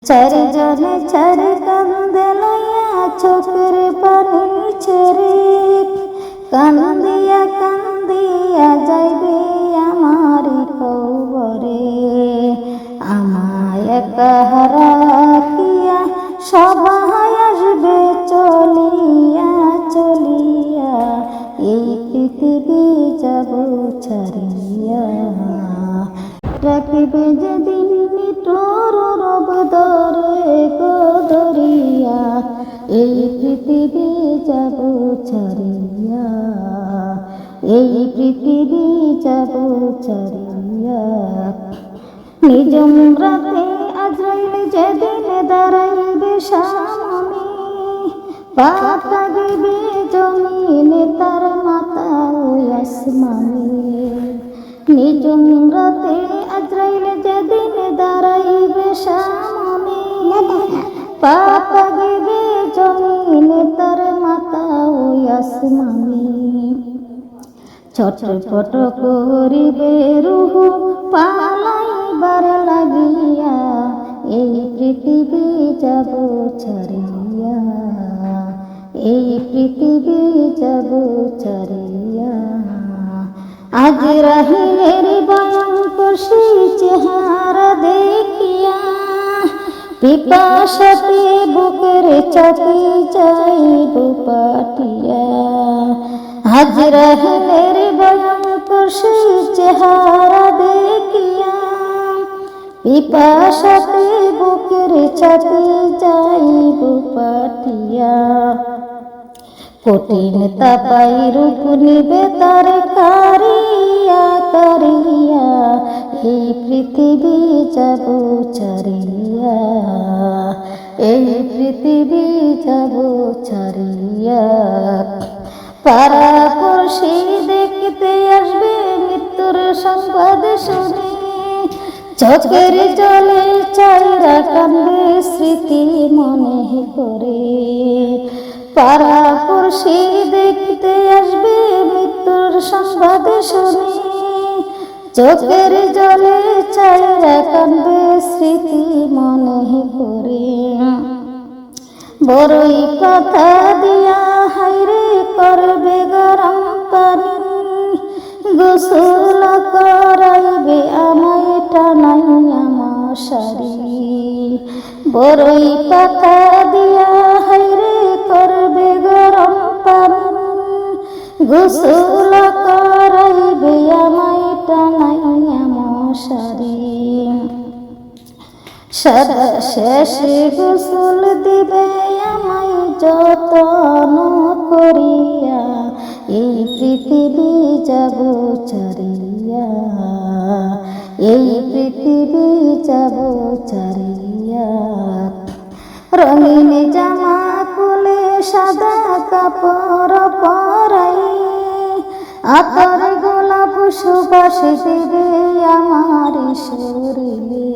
চারিজনে চারি কান্দে লইয়া চোখের পানি ছেড়ে কান্দিয়া কান্দিয়া যাইবে আমারি কবরে। আমায় একা রাখিয়া সবাই আসবে চলিয়া চলিয়া, এই পৃথিবী যাব ছাড়িয়া। রাখিবে যেদিন নিঠুর রব ধরে গো ধরিয়া, এই পৃথিবী যাব ছাড়িয়া, এই পৃথিবী যাব ছাড়িয়া। নিজম রাতে আজরাইল যেদিন দাঁড়াইবে সামনে, পাতা দিবে জমিনে তার মাথা ওই আসমানে। নিজম রাতে আজরাইল যেদিন দাঁড়াইবে সামনে, পাতা দিবে জমিনে তার মাথা ওই আসমানে। ছটফট করিবে রূহ পালাইবার লাগিয়া, এই পৃথিবী যাব ছাড়িয়া, এই পৃথিবী যাব ছাড়িয়া। আজ রাহিলের ভয়ঙ্কর সেই চেহারা দেখিয়া, পিপাসাতে বুকের চাপি যাইব পাটিয়া। আজ রাহিলের ভয়ঙ্কর সেই চেহারা দেখিয়া, পিপাসাতে বুকের চাপি যাইব পাটিয়া। কঠিন তাপাই রূপ নিবে তার কারিয়া কারিয়া, এই পৃথিবী যাব ছাড়িয়া, এই পৃথিবী যাব ছাড়িয়া। পাড়াপড়শি দেখতে আসবে মৃত্যুর সংবাদ শুনে, চোখের জলে চাইরা কান্দে স্মৃতি মনে করে। পাড়াপড়শি দেখতে আসবে মৃত্যুর সংবাদ শুনে, চোখের জলে চাইরা কান্দে স্মৃতি মনে করে। বড়ই কথা দিয়া হাইরে করবে গরম পানি, গোসল করাইবে আমায় টানাইয়া মশারি। বড়ই পাতা দিয়া হাইরে করবে গরম পানি, গোসল করাইবে আমায় টানাইয়া মশারি। সারা শেষে গোসল দিবে আমায় যতন করিয়া, এই পৃথিবী যাব ছাড়িয়া, এই পৃথিবী যাব ছাড়িয়া। রঙিন জামা খুলে সাদা কাপড় পরাই, আতর গোলাপ সুবাস দিবে আমার শরীরে।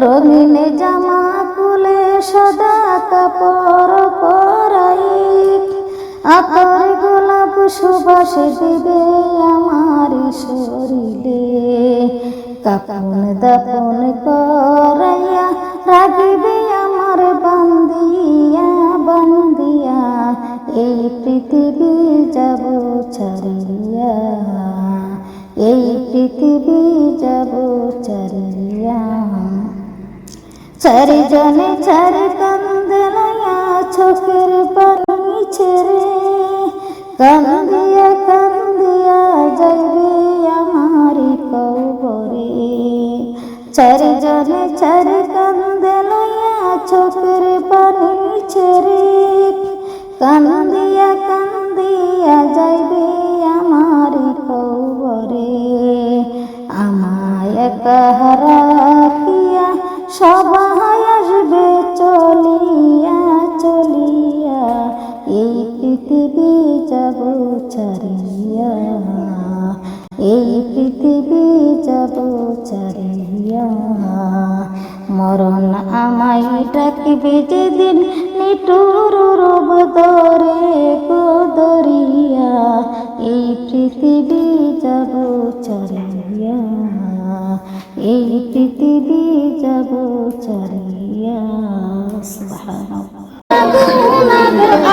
রঙিন জামা খুলে সাদা কাপড় পরাই, আতর গোলাপ সুবাস দিবে আমার শরীরে। কাপন দাপন করাইয়া রাখিবে আমার বান্দিয়া বান্দিয়া, এই পৃথিবী যাব ছাড়িয়া, এই পৃথিবী যাব ছাড়িয়া। চারিজনে চারি কান্দে লইয়া চোখের পানি ছেড়ে, কান্দিয়া কান্দিয়া যাইবে আমারি কবরে। চারিজনে চারি কান্দে লইয়া চোখের পানি ছেড়ে, কান্দিয়া কান্দিয়া যাইবে আমারি কবরে। আমায় একা রাখিয়া সবাই আসবে চলিয়া চলিয়া, এই পৃথিবী যাব ছাড়িয়া, এই পৃথিবী যাব ছাড়িয়া। মরণ আমায় ডাকিবে যেদিন নিঠুর রব ধরে গো ধরিয়া, এই পৃথিবী যাব ছাড়িয়া, এই পৃথিবী যাব ছাড়িয়া। সুবহানাল্লাহ।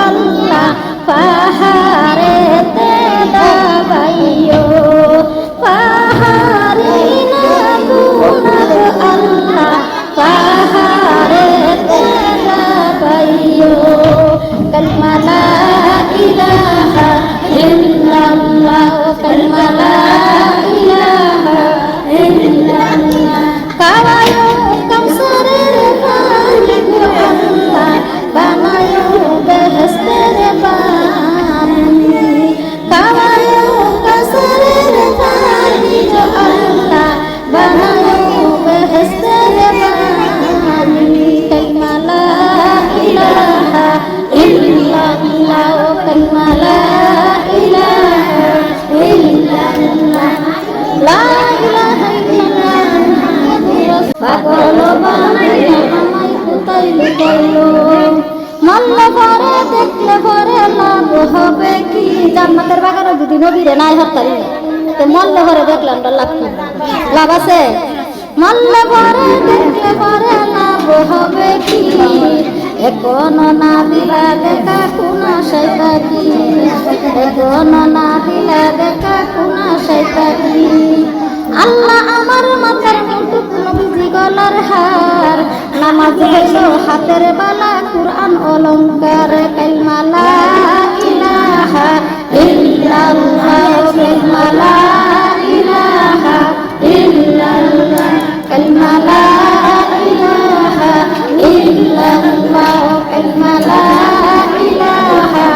আল্লাহ পাহাড়েতে দাবাইও, পাহাড়ে না গুনার আল্লাহ পাহাড়েতে দাবাইও। কালিমা লা ইলাহা ইল্লাল্লাহ, কালিমা লা ইলাহা ইল্লাল্লাহ। কাওয়ায়ো কাউসারের পানি গো আল্লাহ, বানায়ো বেহেশতের বানি। কাওয়ায়ো কাউসারের পানি গো আল্লাহ, বানায়ো বেহেশতের বানি। কালিমা লা ইলাহা ইল্লাল্লাহ, কালিমা লা ইলাহা ইল্লাল্লাহ, লা ইলাহা ইল্লাল্লাহ। পাগল বানাইয়া আমায় কোথায় লুকাইলো, মানলে পরে দেখলে পরে লাভ হবে কি? জান্নাতের বাগানে যদি নবীরে নাই হত্যারি তো মরলে পরে দেখলাম লাভ কি? লাভ আছে? মরলে পরে দেখলে পরে লাভ হবে কি? এখনো না দিলা দেখা কোনা শয়তা কি, এখনো না দিলা দেখা কোনা শয়তা কি? আল্লাহ আমার মাথার মুটুক, নবীজি গলার হার, নামাজ হইল হাতের বালা, কুরআন অলংকার। কালিমা লা ইলাহা ইল্লাল্লাহ, কালিমা লা ইলাহা ইল্লাল্লাহ, কালিমা লা ইলাহা ইল্লাল্লাহ, কালিমা লা ইলাহা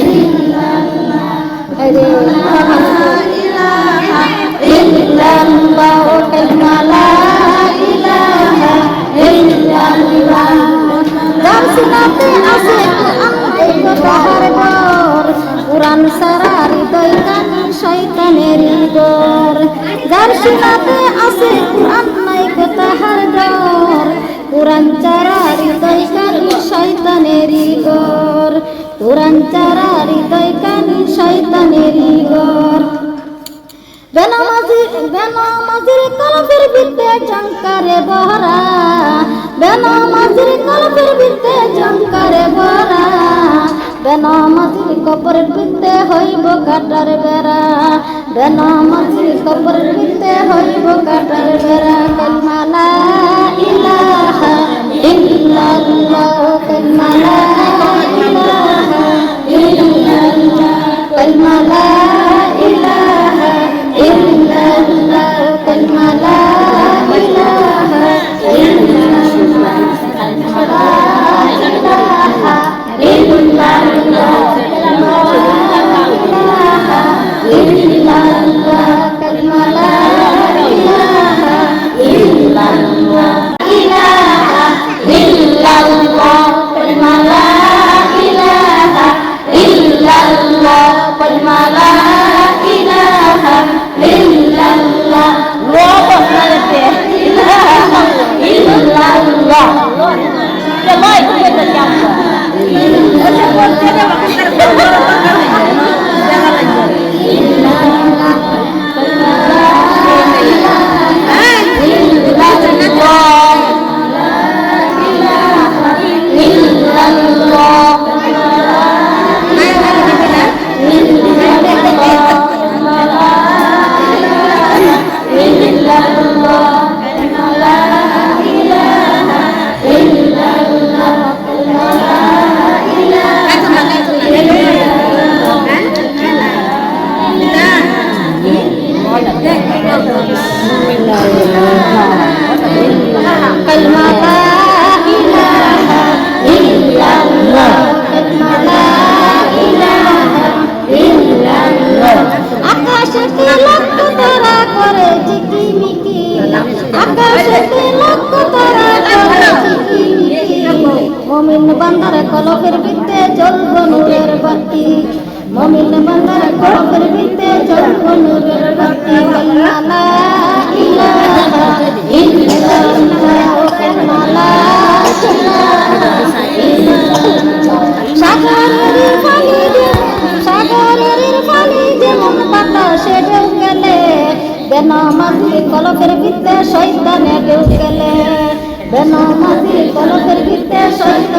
ইল্লাল্লাহ। আরে ইল্লাল্লাহ, কালিমা লা ইলাহা ইল্লাল্লাহ। যার সিনাতে আছে কুরআন দেখো তাহার ঘর, কুরআন সারা হৃদয় কানি শয়তানের ঘর। যার সিনাতে আছে কুরআন নাই গো তাহার ঘর, কুরআন ছাড়া হৃদয় কানি শয়তানের ঘর, কুরআন ছাড়া হৃদয় কানি শয়তানের ঘর। বেনামাজির কলবের ভিতরে জঙ্কারে ভরা, বেনামাজির কলবের ভিতরে জঙ্কারে ভরা, বেনামাজির কবরের ভিতরে হইব কাটার বেড়া, বেনামাজির কবরের ভিতরে হইব কাটার বেড়া। কালিমা লা ইলাহা ইল্লাল্লাহ, কালিমা লা ইলাহা ইল্লাল্লাহ, কালিমা লা ইলাহা ইল্লাল্লাহ, কালিমা লা ইলাহা ইল্লাল্লাহ, কালিমা লা ইলাহা ইল্লাল্লাহ, কালিমা লা ইলাহা ইল্লাল্লাহ, কালিমা লা ইলাহা ইল্লাল্লাহ, ইলাহা ইল্লাল্লাহ, কালিমা লা ইলাহা ইল্লাল্লাহ, কালিমা লা ইলাহা ইল্লাল্লাহ। মমিন বান্দার কলবের ভিতরে জ্বলব নূরের বাতি, মমিন বান্দার কলবের ভিতরে জ্বলব নূরের বাতি। কালিমা লা ইলাহা ইল্লাল্লাহ, কালিমা লা ইলাহা ইল্লাল্লাহ। সাগরের পানি যেমন বাতাসে ঢেউ গেলে, বেনামাজি কলবের ভিতরে শয়তানে ঢেউ গেলে, বেনামাজি কলবের ভিতরে শয়তান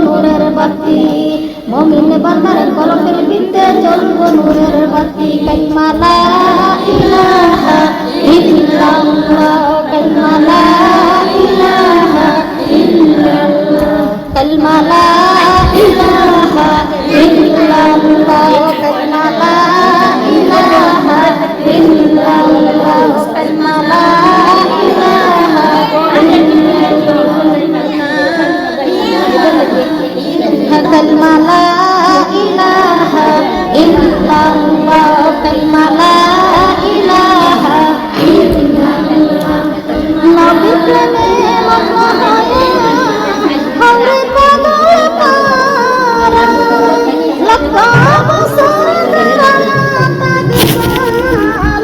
নূরের বাতি মুমিন বান্দার কলবের ভিতরে জ্বলবো নূরের বাতি কালিমা লা ইলাহা ইল্লাল্লাহ কালিমা লা ইলাহা ইল্লাল্লাহ কালিমা লা ইলাহা ইল্লাল্লাহ কালিমা লা ইলাহা ইল্লাল্লাহ কালিমা লা ইলাহা কালিমা লা ইলাহা ইল্লাল্লাহ কালিমা লা ইলাহা ইল্লাল্লাহ নবী প্রেমে মগ্ন হয়ে হরে পাগল পারা লক্ষ বছর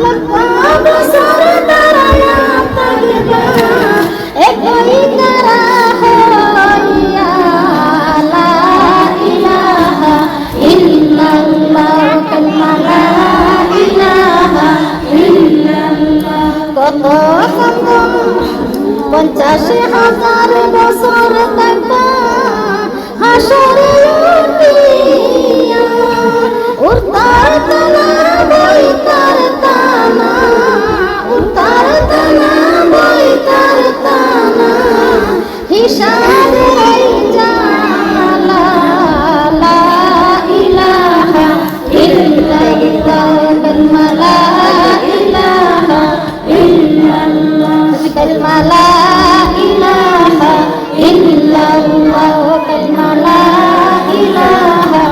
লক্ষ বছর দাঁড়ায়া থাকবা একই তারা হইয়া লা ইলাহা ইল্লাল্লাহ কালিমা লা ইলাহা ইল্লাল্লাহ কত কান্দন 50,000 বছর থাকবা হাসরে উঠিয়া উত্তর তানা বইতার তানা উত্তর তানা বইতার তানা হিসাব জালা লা ইলাহা ইল্লাল্লাহ কালিমা লা ইলাহা ইল্লাল্লাহ কালিমা লা ইলাহা ইল্লাল্লাহ কালিমা লা ইলাহা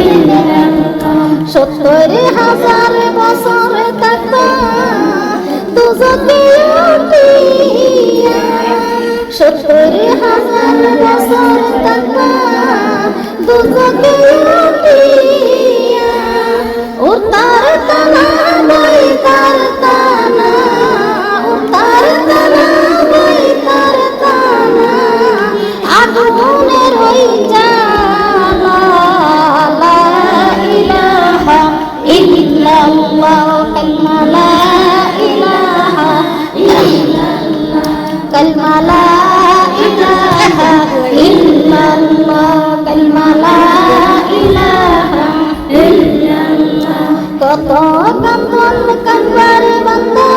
ইল্লাল্লাহ 70,000 বছর থাকবা দুজকে উঠিয়া 70,000 বছর থাকবা দুজকে উঠিয়া উত্তর তানা বইতার তানা উত্তর তানা বইতার তানা আগুনের ওই জালা লা ইলাহা ইল্লাল্লাহ কালিমা লা ইলাহা ইল্লাল্লাহ কালিমা লা ইলাহা ইল্লাল্লাহ কালিমা লা ইলাহা ইল্লাল্লাহ কত কান্দন কানবার বান্দা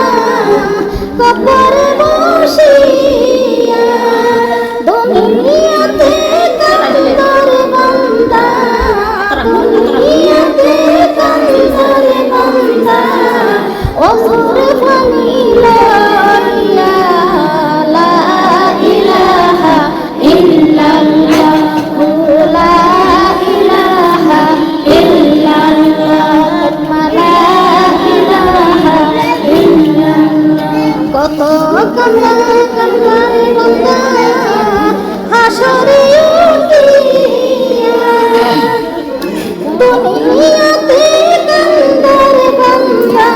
কবরে বসিয়া দুনিয়াতে কান্দর বান্দা দুনিয়াতে কান্দর বান্দা ওজুর পানি লইয়া লা ইলাহা ইল্লাল্লাহ লা ইলাহা ইল্লাল্লাহ কালিমা লা ইলাহা ইল্লাল্লাহ কত কান্দন কান্দর বান্দা হাসরে উঠিয়া দুনিয়াতে কান্দর বান্দা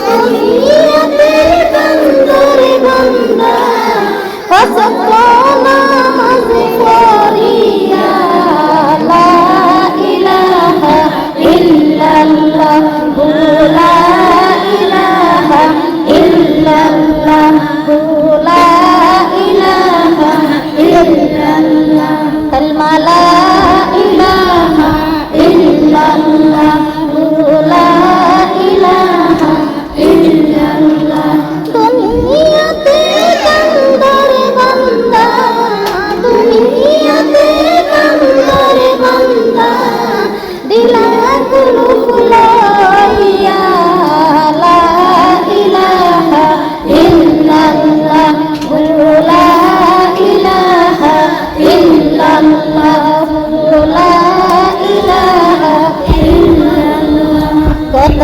দুনিয়াতে কান্দর বান্দা হসত নামাজ পড়িয়া লা ইলাহা ইল্লাল্লাহ লা ইলাহা ইল্লাল্লাহ লা ইলাহা ইল্লাল্লাহ কালিমা লা ইলাহা ইল্লাল্লাহ লা ইলাহা ইল্লাল্লাহ দুনিয়াতে কান্দর বান্দা দুনিয়াতে কান্দর বান্দা দিলা কুলু কুলাইয়া লা ইলাহা ইল্লাল্লাহ লা ইলাহা ইল্লাল্লাহ লা ইলাহা ইল্লাল্লাহ কত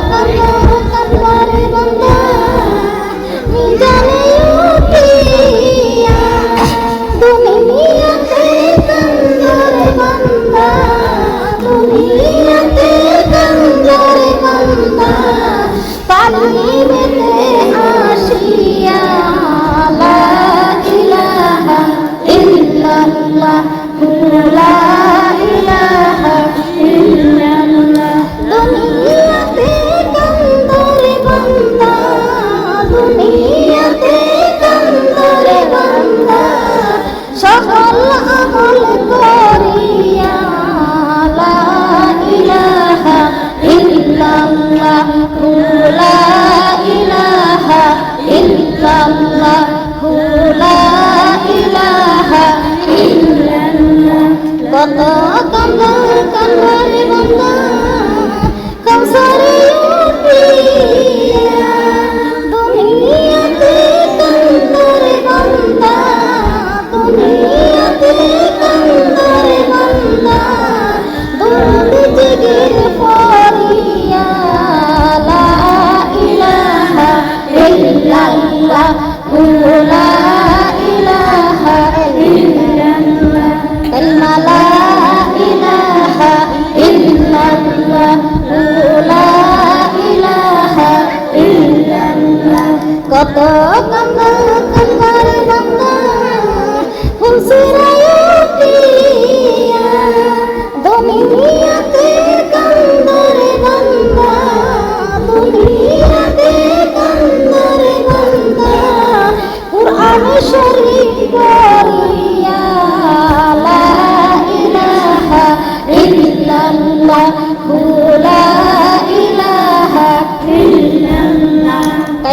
কান্দর কান্দর বান্দা জানে উঠিয়া দুনিয়াতে কান্দর বান্দা দুনিয়াতে কান্দর বান্দা পানি মেতে আসিয়া লা ইলাহা ইল্লাল্লাহ লা ইলাহা ইল্লাল্লাহ দুনিয়াতে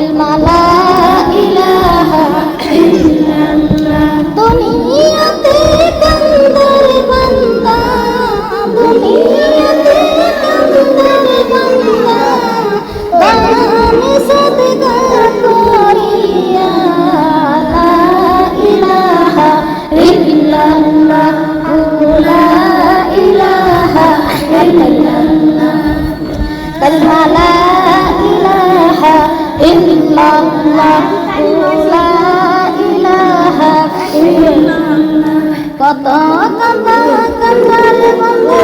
কালমা লা ইলাহা ইল্লাল্লাহ। দুনিয়াতে কান্দার বান্দা, দুনিয়াতে কান্দার বান্দা, দান সদকা করিয়া লা ইলাহা ইল্লাল্লাহ, লা ইলাহা ইল্লাল্লাহ, কালমা লা ইলাহা ইল্লাল্লাহ, লা ইলাহা ইল্লাল্লাহ। কত কান্দা কান্দার বান্দা